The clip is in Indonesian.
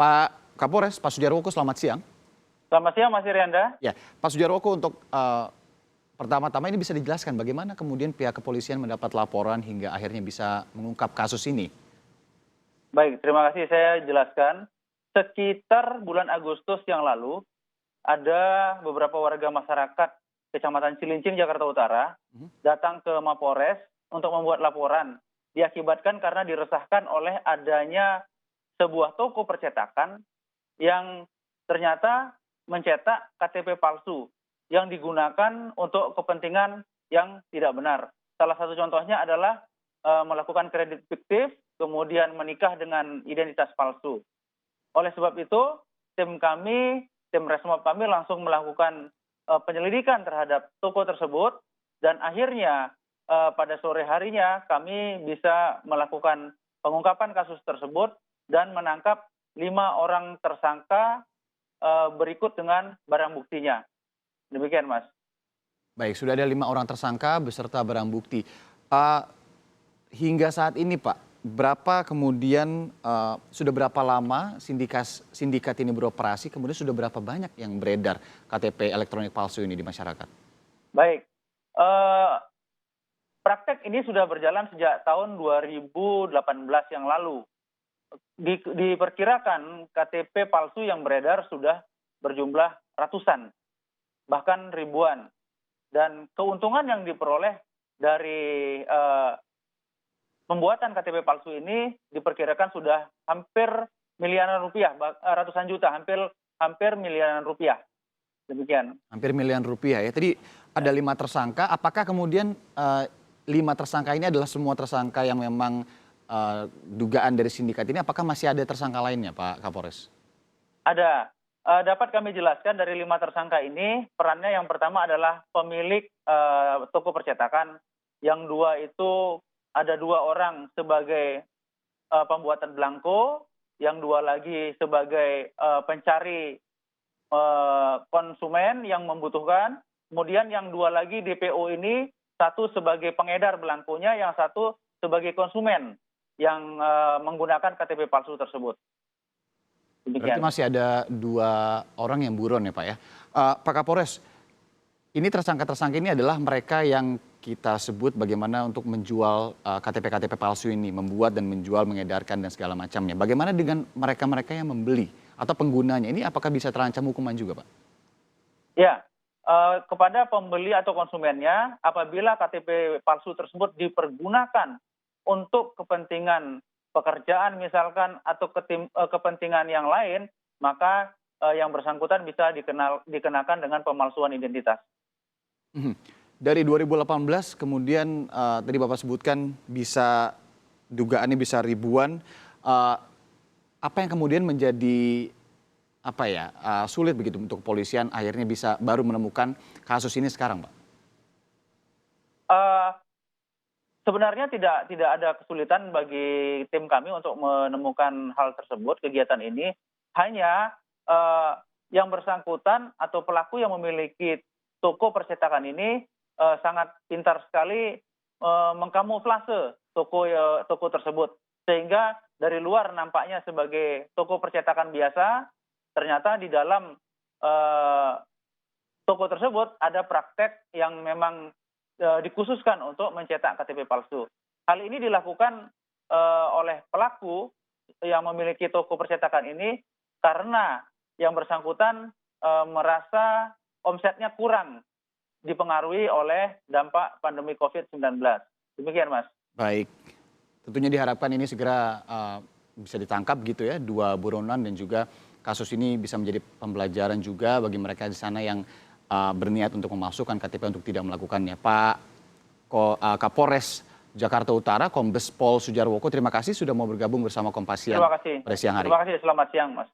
Pak Kapolres, Pak Sujarwoko, selamat siang. Selamat siang Mas Irianda. Ya, Pak Sujarwoko, untuk pertama-tama ini bisa dijelaskan bagaimana kemudian pihak kepolisian mendapat laporan hingga akhirnya bisa mengungkap kasus ini? Baik, terima kasih. Saya jelaskan. Sekitar bulan Agustus yang lalu, ada beberapa warga masyarakat Kecamatan Cilincing, Jakarta Utara, datang ke Mapores untuk membuat laporan. Diakibatkan karena diresahkan oleh adanya sebuah toko percetakan yang ternyata mencetak KTP palsu yang digunakan untuk kepentingan yang tidak benar. Salah satu contohnya adalah melakukan kredit fiktif, kemudian menikah dengan identitas palsu. Oleh sebab itu, tim Resmob kami langsung melakukan penyelidikan terhadap toko tersebut, dan akhirnya pada sore harinya kami bisa melakukan pengungkapan kasus tersebut dan menangkap 5 orang tersangka berikut dengan barang buktinya. Demikian, Mas. Baik, sudah ada 5 orang tersangka beserta barang bukti. Hingga saat ini, Pak, sudah berapa lama sindikat ini beroperasi, kemudian sudah berapa banyak yang beredar KTP elektronik palsu ini di masyarakat? Baik, praktek ini sudah berjalan sejak tahun 2018 yang lalu. Diperkirakan KTP palsu yang beredar sudah berjumlah ratusan, bahkan ribuan. Dan keuntungan yang diperoleh dari pembuatan KTP palsu ini diperkirakan sudah hampir miliaran rupiah, ratusan juta, hampir miliaran rupiah. Demikian. Hampir miliaran rupiah ya. Tadi ada 5 tersangka. Apakah kemudian 5 tersangka ini adalah semua tersangka yang memang dugaan dari sindikat ini? Apakah masih ada tersangka lainnya, Pak Kapolres? Ada. Dapat kami jelaskan dari 5 tersangka ini, perannya yang pertama adalah pemilik toko percetakan, yang 2 itu ada 2 orang sebagai pembuatan belangko, yang 2 lagi sebagai pencari konsumen yang membutuhkan, kemudian yang 2 lagi DPO ini, 1 sebagai pengedar belangkonya, yang 1 sebagai konsumen yang menggunakan KTP palsu tersebut. Berarti masih ada 2 orang yang buron ya, Pak ya. Pak Kapolres, ini tersangka-tersangka ini adalah mereka yang kita sebut bagaimana untuk menjual KTP-KTP palsu ini, membuat dan menjual, mengedarkan dan segala macamnya. Bagaimana dengan mereka-mereka yang membeli atau penggunanya? Ini apakah bisa terancam hukuman juga, Pak? Ya, kepada pembeli atau konsumennya, apabila KTP palsu tersebut dipergunakan untuk kepentingan pekerjaan misalkan atau kepentingan yang lain, maka yang bersangkutan bisa dikenakan dengan pemalsuan identitas. Dari 2018 kemudian tadi Bapak sebutkan dugaannya bisa ribuan. Apa yang kemudian menjadi sulit begitu untuk kepolisian akhirnya bisa baru menemukan kasus ini sekarang, Pak? Sebenarnya tidak ada kesulitan bagi tim kami untuk menemukan hal tersebut, kegiatan ini. Hanya yang bersangkutan atau pelaku yang memiliki toko percetakan ini sangat pintar sekali mengkamuflase toko tersebut. Sehingga dari luar nampaknya sebagai toko percetakan biasa, ternyata di dalam toko tersebut ada praktek yang memang dikhususkan untuk mencetak KTP palsu. Hal ini dilakukan oleh pelaku yang memiliki toko percetakan ini karena yang bersangkutan merasa omsetnya kurang, dipengaruhi oleh dampak pandemi COVID-19. Demikian, Mas. Baik, tentunya diharapkan ini segera bisa ditangkap gitu ya, 2 buronan, dan juga kasus ini bisa menjadi pembelajaran juga bagi mereka di sana yang berniat untuk memasukkan KTP untuk tidak melakukannya. Pak Kapolres Jakarta Utara, Kombes Pol Sujarwoko, terima kasih sudah mau bergabung bersama Kompas Siang pada siang hari. Terima kasih, selamat siang, Mas.